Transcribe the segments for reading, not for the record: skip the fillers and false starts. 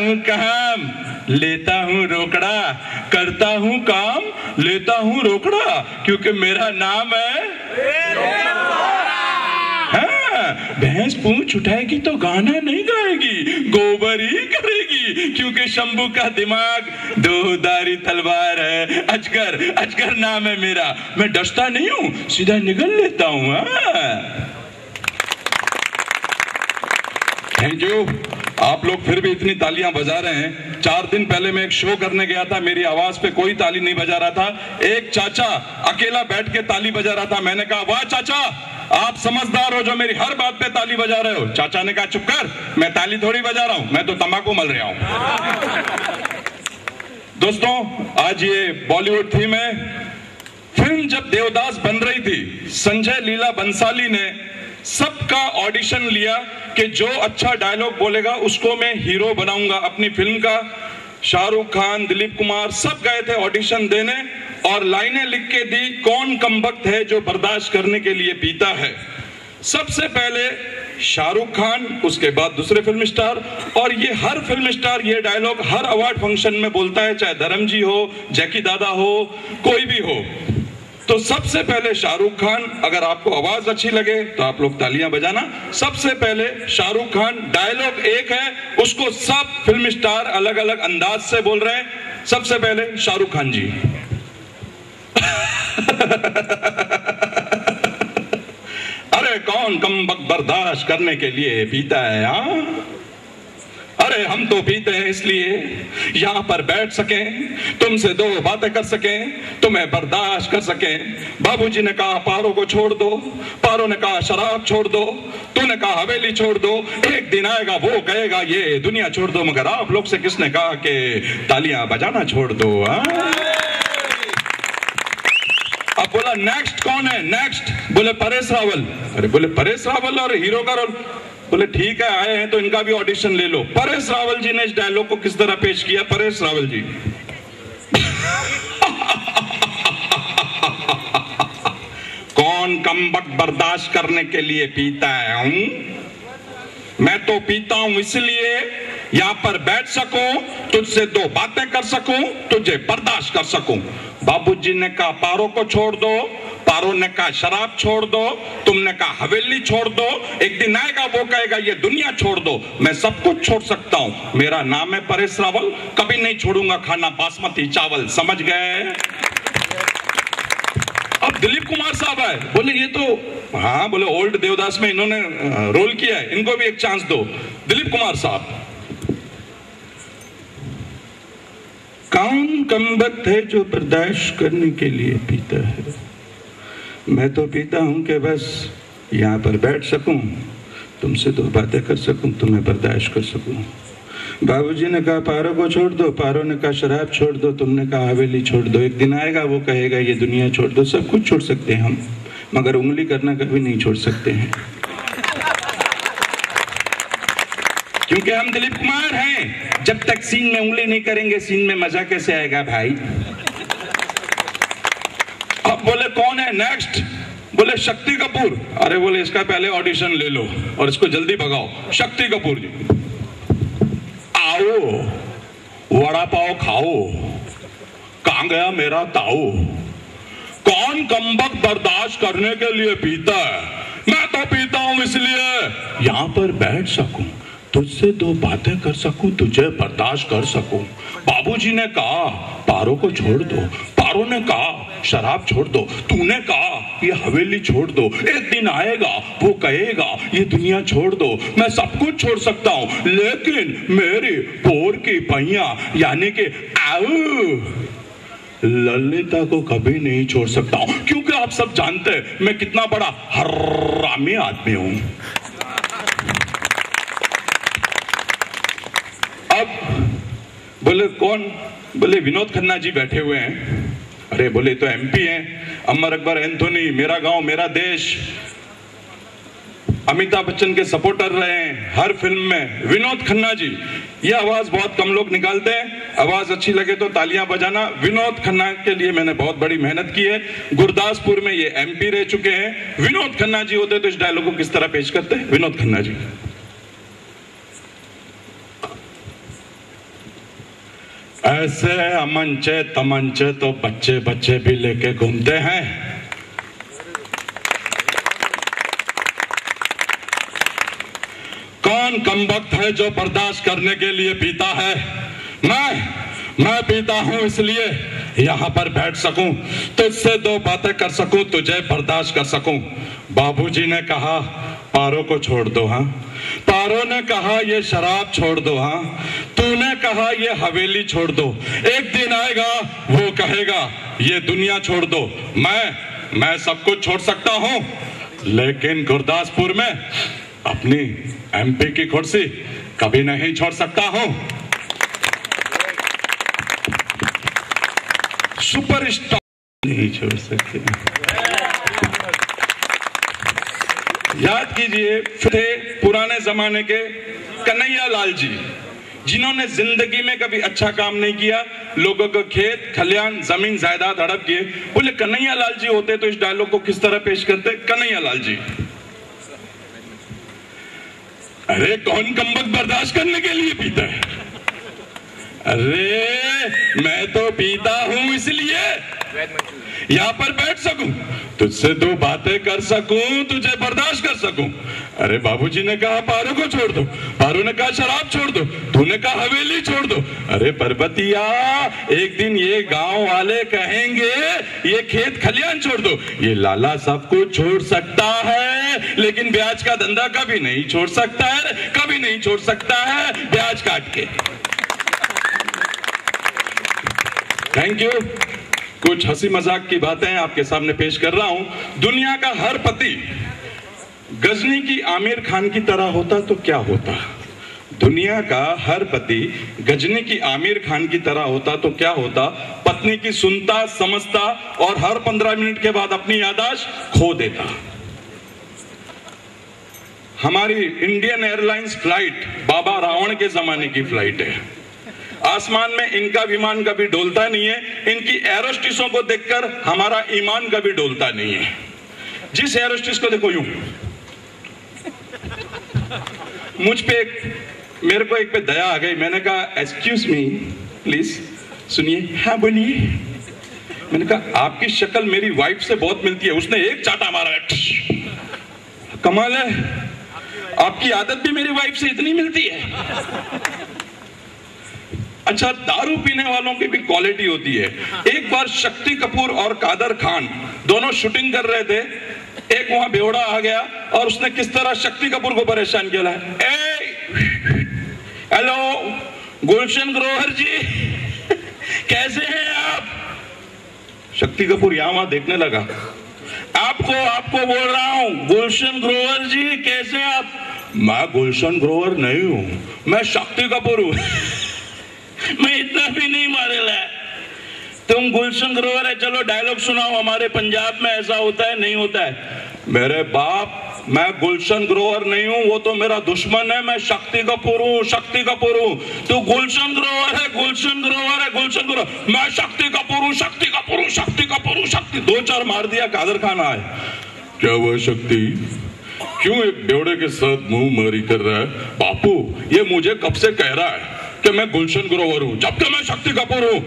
हूँ काम, लेता हूँ रोकड़ा, करता हूँ काम, लेता हूँ रोकड़ा, क्योंकि मेरा नाम है। हाँ, भैंस पूंछ उठाएगी तो गाना नहीं गाएगी, गोबर ही करेगी, क्योंकि शंभू का दिमाग दोधारी तलवार है। अजगर, अजगर नाम है मेरा, मैं डसता नहीं हूँ, सीधा निगल लेता हूँ। Thank you. आप लोग फिर भी इतनी तालियां बजा रहे हैं। 4 दिन पहले मैं एक शो करने गया था, मेरी आवाज पे कोई ताली नहीं बजा रहा था। एक चाचा अकेला बैठ के ताली बजा रहा था। मैंने कहा, वाह चाचा, आप समझदार हो जो मेरी हर बात पे ताली बजा रहे हो। चाचा ने कहा, चुप कर, मैं ताली थोड़ी बजा रहा हूं, मैं तो तंबाकू मल रहा हूं। दोस्तों, आज ये बॉलीवुड थीम है। फिल्म जब देवदास बन रही थी, संजय लीला बंसाली ने सबका ऑडिशन लिया कि जो अच्छा डायलॉग बोलेगा उसको मैं हीरो बनाऊंगा अपनी फिल्म का। शाहरुख खान, दिलीप कुमार सब गए थे ऑडिशन देने और लाइनें लिख के दी, कौन कमबख्त है जो बर्दाश्त करने के लिए पीता है। सबसे पहले शाहरुख खान, उसके बाद दूसरे फिल्म स्टार, और ये हर फिल्म स्टार ये डायलॉग हर अवार्ड फंक्शन में बोलता है, चाहे धर्म जी हो, जैकी दादा हो, कोई भी हो। तो सबसे पहले शाहरुख खान, अगर आपको आवाज अच्छी लगे तो आप लोग तालियां बजाना। सबसे पहले शाहरुख खान, डायलॉग एक है, उसको सब फिल्म स्टार अलग अलग अंदाज से बोल रहे हैं। सबसे पहले शाहरुख खान जी। अरे कौन कमबख्त बर्दाश्त करने के लिए पीता है, हाँ? अरे हम तो पीते हैं इसलिए यहाँ पर बैठ सकें, तुमसे 2 बातें कर सकें, तुम्हें बर्दाश्त कर सकें। बाबूजी ने कहा पारो को छोड़ दो, पारो ने कहा शराब छोड़ दो, तूने कहा हवेली छोड़ दो। एक दिन आएगा वो कहेगा ये दुनिया छोड़ दो, मगर आप लोग से किसने कहा कि तालियां बजाना छोड़ दो, हाँ? अब बोला नेक्स्ट कौन है, नेक्स्ट? बोले परेश रावल। अरे बोले परेश रावल और हीरो का रोल? बोले ठीक है, आए हैं तो इनका भी ऑडिशन ले लो। परेश रावल जी ने इस डायलॉग को किस तरह पेश किया? परेश रावल जी। कौन कमबख्त बर्दाश्त करने के लिए पीता है, मैं तो पीता हूं इसलिए यहाँ पर बैठ सकूं, तुझसे 2 बातें कर सकूं, तुझे बर्दाश्त कर सकूं। बाबूजी ने कहा पारो को छोड़ दो, पारो ने कहा शराब छोड़ दो, तुमने कहा हवेली छोड़ दो। एक दिन आएगा वो कहेगा ये दुनिया छोड़ दो। मैं सब कुछ छोड़ सकता हूं, मेरा नाम है परेश रावल, कभी नहीं छोड़ूंगा खाना बासमती चावल। समझ गए? अब दिलीप कुमार साहब आए, बोले ये तो, हाँ बोले ओल्ड देवदास में इन्होंने रोल किया है, इनको भी एक चांस दो। दिलीप कुमार साहब, कौन कमबख्त है जो बर्दाश्त करने के लिए पीता है? मैं तो पीता हूं कि बस यहाँ पर बैठ सकूं, तुमसे 2 बातें कर सकूं, तुम्हें बर्दाश्त कर सकूं। बाबूजी ने कहा पारो को छोड़ दो, पारो ने कहा शराब छोड़ दो, तुमने कहा हवेली छोड़ दो। एक दिन आएगा वो कहेगा ये दुनिया छोड़ दो। सब कुछ छोड़ सकते हैं हम, मगर उंगली करना कभी नहीं छोड़ सकते हैं, क्योंकि हम दिलीप कुमार हैं। जब तक सीन में उंगली नहीं करेंगे, सीन में मजा कैसे आएगा भाई? अब बोले कौन है नेक्स्ट? बोले शक्ति कपूर। अरे बोले इसका पहले ऑडिशन ले लो और इसको जल्दी भगाओ। शक्ति कपूर जी, आओ वड़ा पाव खाओ, कहां गया मेरा ताऊ? कौन कमबख्त बर्दाश्त करने के लिए पीता है? मैं तो पीता हूं इसलिए यहां पर बैठ सकूं, तुझसे 2 बातें कर सकूं, तुझे बर्दाश्त कर सकूं। बाबूजी ने कहा पारो को छोड़ दो, पारो ने कहा शराब छोड़ दो, तूने कहा ये हवेली छोड़ दो। एक दिन आएगा वो कहेगा ये दुनिया छोड़ दो। मैं सब कुछ छोड़ सकता हूं, लेकिन मेरी पोर की पहिया यानी कि ललिता को कभी नहीं छोड़ सकता हूं, क्योंकि आप सब जानते हैं मैं कितना बड़ा हरामी आदमी हूं। अब बोले कौन? बोले विनोद खन्ना जी बैठे हुए हैं। अरे बोले तो एमपी हैं, अमर अकबर एंथोनी, मेरा गांव मेरा देश, अमिताभ बच्चन के सपोर्टर रहे हैं हर फिल्म में। विनोद खन्ना जी, ये आवाज बहुत कम लोग निकालते हैं, आवाज अच्छी लगे तो तालियां बजाना। विनोद खन्ना के लिए मैंने बहुत बड़ी मेहनत की है, गुरदासपुर में ये एमपी रह चुके हैं। विनोद खन्ना जी होते तो इस डायलॉग को किस तरह पेश करते हैं? विनोद खन्ना जी, ऐसे अमंचे तमंचे तो बच्चे बच्चे भी लेके घूमते हैं। कौन कमबख्त है जो बर्दाश्त करने के लिए पीता है? मैं पीता हूं इसलिए यहां पर बैठ सकूं, तुझसे दो बातें कर सकूं, तुझे बर्दाश्त कर सकूं। बाबूजी ने कहा पारो को छोड़ दो, हाँ। पारो ने कहा ये शराब छोड़ दो, हाँ। तूने कहा ये हवेली छोड़ दो। एक दिन आएगा वो कहेगा ये दुनिया छोड़ दो। मैं सब कुछ छोड़ सकता हूं, लेकिन गुरदासपुर में अपनी एमपी की कुर्सी कभी नहीं छोड़ सकता हूं। सुपरस्टार नहीं छोड़ सकते। याद कीजिए, थे पुराने जमाने के कन्हैया लाल जी, जिन्होंने जिंदगी में कभी अच्छा काम नहीं किया, लोगों को खेत खलियान जमीन जायदाद हड़प किए। बोले कन्हैया लाल जी होते तो इस डायलॉग को किस तरह पेश करते? कन्हैया लाल जी, अरे कौन कमबख्त बर्दाश्त करने के लिए पीता है? अरे मैं तो पीता हूं इसलिए यहां पर बैठ सकूं, तुझसे दो बातें कर सकूं, तुझे बर्दाश्त कर सकूं। अरे बाबूजी ने कहा पारो को छोड़ दो, पारो ने कहा शराब छोड़ दो, तूने कहा हवेली छोड़ दो। अरे पर्वतिया, एक दिन ये गांव वाले कहेंगे ये खेत खलियान छोड़ दो। ये लाला सब कुछ छोड़ सकता है, लेकिन ब्याज का धंधा कभी नहीं छोड़ सकता है, कभी नहीं छोड़ सकता है ब्याज काट के। Thank you. कुछ हंसी मजाक की बातें आपके सामने पेश कर रहा हूं। दुनिया का हर पति गजनी की आमिर खान की तरह होता तो क्या होता? दुनिया का हर पति गजनी की आमिर खान की तरह होता तो क्या होता? पत्नी की सुनता समझता और हर 15 मिनट के बाद अपनी याददाश्त खो देता। हमारी इंडियन एयरलाइंस फ्लाइट बाबा रावण के जमाने की फ्लाइट है। आसमान में इनका विमान कभी डोलता नहीं है, इनकी एरोस्टिसों को देखकर हमारा ईमान कभी डोलता नहीं है। जिस एरोस्टिस को देखो यूं, मुझ पे मेरे को एक पे दया आ गई। मैंने कहा एक्सक्यूज मी प्लीज, सुनिए। हाँ बोलिए। मैंने कहा आपकी शक्ल मेरी वाइफ से बहुत मिलती है। उसने एक चाटा मारा, कमाल है, आपकी आदत भी मेरी वाइफ से इतनी मिलती है। अच्छा, दारू पीने वालों की भी क्वालिटी होती है। एक बार शक्ति कपूर और कादर खान दोनों शूटिंग कर रहे थे। एक वहां बेवड़ा आ गया और उसने किस तरह शक्ति कपूर को परेशान किया है। हेलो गुलशन ग्रोवर जी, कैसे हैं आप? शक्ति कपूर यहां वहां देखने लगा। आपको बोल रहा हूं, गुलशन ग्रोवर जी कैसे हैं आप? मैं गुलशन ग्रोवर नहीं हूं, मैं शक्ति कपूर हूं। मैं इतना भी नहीं मारेला है। तुम गुलशन ग्रोवर है, चलो डायलॉग सुनाओ। हमारे पंजाब में ऐसा होता है नहीं होता है? मेरे बाप, मैं गुलशन ग्रोवर नहीं हूं, वो तो मेरा दुश्मन है। मैं शक्ति कपूर हूं, शक्ति कपूर हूं। तू गुलशन ग्रोवर है, गुलशन ग्रोवर है, गुलशन ग्रोवर। मैं शक्ति कपूर हूं, शक्ति कपूर हूं, शक्ति कपूर हूं, शक्ति। 2-4 मार दिया। कादर खान आए, क्या हुआ शक्ति, क्यों एक बेवड़े के साथ मुंह मारी कर रहा है? बापू, ये मुझे कब से कह रहा है कि मैं गुलशन ग्रोवर हूं, जबकि मैं शक्ति कपूर हूं।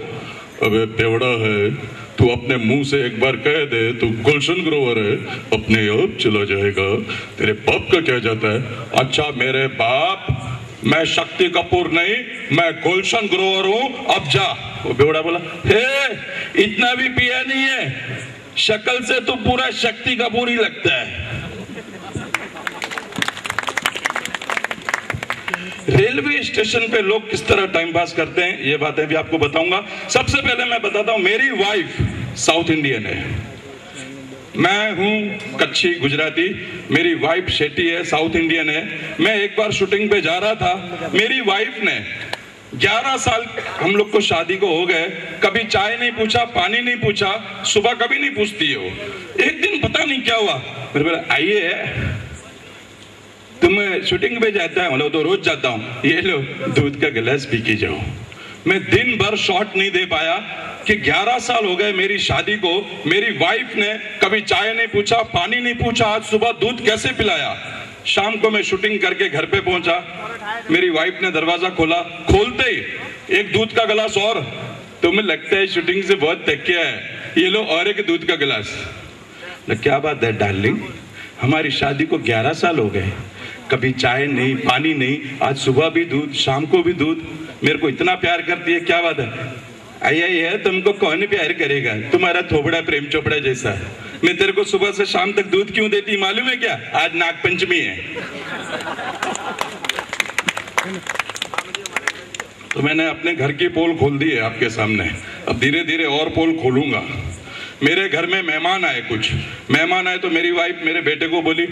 अबे बेवड़ा है, तू अपने मुंह से एक बार कह दे तू गुलशन ग्रोवर है, अपने आप चला जाएगा। तेरे बाप का क्या जाता है? अच्छा मेरे बाप, मैं शक्ति कपूर नहीं, मैं गुलशन ग्रोवर हूं, अब जा। वो बेवड़ा बोला, हे इतना भी पिया नहीं है, शक्ल से तो पूरा शक्ति कपूर ही लगता है। रेलवे स्टेशन पे लोग किस तरह टाइम पास करते हैं, ये बातें भी आपको बताऊंगा। सबसे पहले मैं बताता हूं, मेरी वाइफ साउथ इंडियन है, मैं हूं कच्छी गुजराती, मेरी वाइफ शेट्टी है, साउथ इंडियन है। मैं एक बार शूटिंग पे जा रहा था, मेरी वाइफ ने 11 साल हम लोग को शादी को हो गए, कभी चाय नहीं पूछा, पानी नहीं पूछा, सुबह कभी नहीं पूछती है वो। एक दिन पता नहीं क्या हुआ, मेरे बोला आइए तुम शूटिंग पे जाता है? बोला तो रोज जाता हूँ। ये लो दूध का गिलास पी के जाओ। मैं दिन भर शॉट नहीं दे पाया कि 11 साल हो गए मेरी शादी को, मेरी वाइफ ने कभी चाय नहीं पूछा, पानी नहीं पूछा, आज सुबह दूध कैसे पिलाया। शाम को मैं शूटिंग करके घर पे पहुंचा, मेरी वाइफ ने दरवाजा खोला, खोलते ही एक दूध का गिलास और, तुम्हें लगता है शूटिंग से बहुत थक गया है, ये लो और एक दूध का गिलास। क्या बात है डार्लिंग, हमारी शादी को 11 साल हो गए, कभी चाय नहीं, पानी नहीं, आज सुबह भी दूध, शाम को भी दूध, मेरे को इतना प्यार करती है, क्या बात है? आया है, तुमको कौन प्यार करेगा, तुम्हारा थोबड़ा प्रेम चोपड़ा जैसा। मैं तेरे को सुबह से शाम तक दूध क्यों देती मालूम है क्या? आज नागपंचमी है। तो मैंने अपने घर की पोल खोल दी है आपके सामने, अब धीरे धीरे और पोल खोलूंगा। मेरे घर में मेहमान आए, कुछ मेहमान आए तो मेरी वाइफ मेरे बेटे को बोली,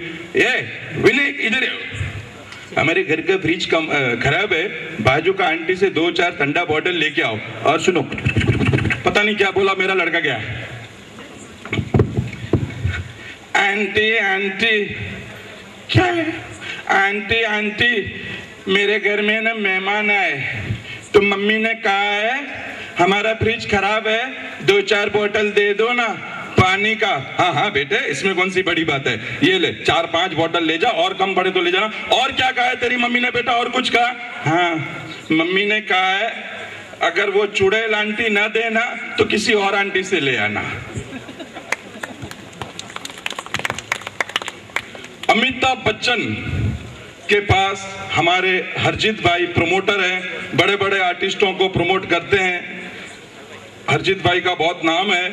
विनय इधर आओ, हमारे घर का फ्रिज खराब है, बाजू का आंटी से 2-4 ठंडा बॉटल लेके आओ। और सुनो, पता नहीं क्या बोला मेरा लड़का, गया आंटी आंटी, क्या है आंटी आंटी, मेरे घर में ना मेहमान आए, तो मम्मी ने कहा है हमारा फ्रिज खराब है, 2-4 बोतल दे दो ना पानी का। हाँ हाँ बेटे, इसमें कौन सी बड़ी बात है, ये ले 4-5 बोतल ले जा, और कम पड़े तो ले जाना। और क्या कहा है तेरी मम्मी ने बेटा, और कुछ कहा? हाँ, मम्मी ने कहा है अगर वो चुड़ैल आंटी ना देना तो किसी और आंटी से ले आना। अमिताभ बच्चन के पास हमारे हरजीत भाई प्रमोटर हैं, बड़े बड़े आर्टिस्टों को प्रमोट करते हैं। हरजीत भाई का बहुत नाम है।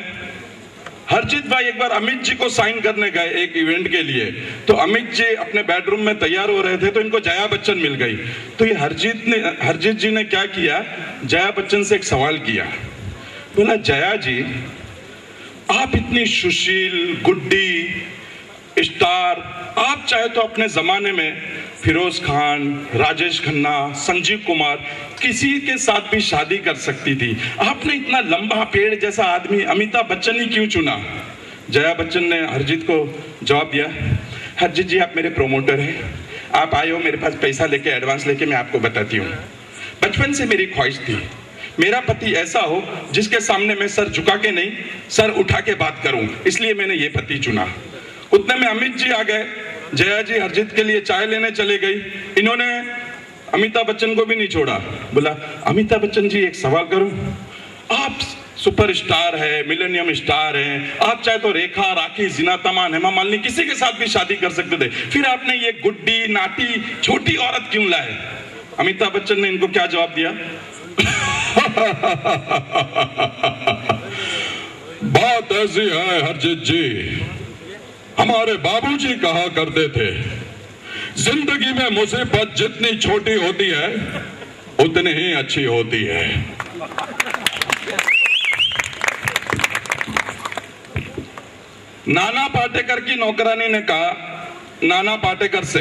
हरजीत भाई एक बार अमित जी को साइन करने गए एक इवेंट के लिए, तो अमित जी अपने बेडरूम में तैयार हो रहे थे, तो इनको जया बच्चन मिल गई। तो ये हरजीत जी ने क्या किया, जया बच्चन से एक सवाल किया, बोला जया जी आप इतनी सुशील गुड्डी स्टार, आप चाहे तो अपने जमाने में फिरोज खान, राजेश खन्ना, संजीव कुमार, किसी के साथ भी शादी कर सकती थी, आपने इतना लंबा पेड़ जैसा आदमी अमिताभ बच्चन ही क्यों चुना? जया बच्चन ने हरजीत को जवाब दिया, हरजीत जी आप मेरे प्रोमोटर हैं, आप आए हो मेरे पास पैसा लेके, एडवांस लेके, मैं आपको बताती हूँ, बचपन से मेरी ख्वाहिश थी मेरा पति ऐसा हो जिसके सामने मैं सर झुका के नहीं, सर उठा के बात करूं, इसलिए मैंने ये पति चुना। उतने में अमित जी आ गए, जया जी हरजीत के लिए चाय लेने चले गई, इन्होंने अमिताभ बच्चन को भी नहीं छोड़ा, बोला अमिताभ बच्चन जी एक सवाल करूं, आप सुपरस्टार है, मिलेनियम स्टार हैं, आप चाहे तो रेखा, राखी, जीना तमान, हेमा मालिनी किसी के साथ भी शादी कर सकते थे, फिर आपने ये गुड्डी नाटी छोटी औरत क्यों लाए? अमिताभ बच्चन ने इनको क्या जवाब दिया? बात ऐसी है हरजीत जी, हमारे बाबूजी कहा करते थे जिंदगी में मुसीबत जितनी छोटी होती है उतनी ही अच्छी होती है। नाना पाटेकर की नौकरानी ने कहा नाना पाटेकर से,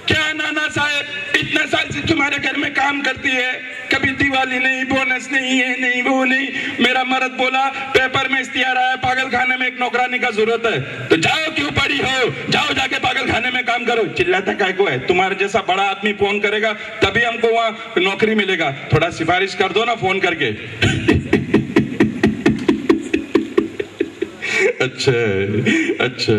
क्या नाना साहब इतने साल से तुम्हारे घर में काम करती है, कभी दिवाली नहीं, बोनस नहीं, ये नहीं, वो नहीं। मेरा मर्द बोला पेपर में इश्तिहार आया, पागल खाने में एक नौकरानी का जरूरत है, तो जाओ क्यों पड़ी हो, जाओ जाके पागल खाने में काम करो। चिल्लाता काय को है, तुम्हारे जैसा बड़ा आदमी फोन करेगा तभी हमको वहां नौकरी मिलेगा, थोड़ा सिफारिश कर दो ना फोन करके। अच्छा अच्छा,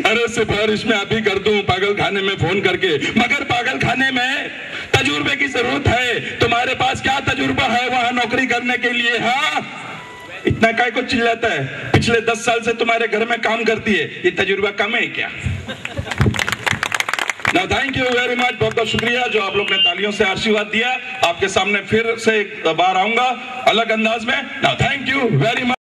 अरे सिफारिश में अभी कर दूं पागल खाने में फोन करके, मगर पागल खाने में तजुर्बे की जरूरत है, तुम्हारे पास क्या तजुर्बा है वहां नौकरी करने के लिए? हाँ, इतना काय को चिल्लाता है, पिछले 10 साल से तुम्हारे घर में काम करती है, ये तजुर्बा कम है क्या? ना थैंक यू वेरी मच, बहुत बहुत शुक्रिया जो आप लोग ने तालियों से आशीर्वाद दिया। आपके सामने फिर से एक बार आऊंगा अलग अंदाज में। ना थैंक यू वेरी मच।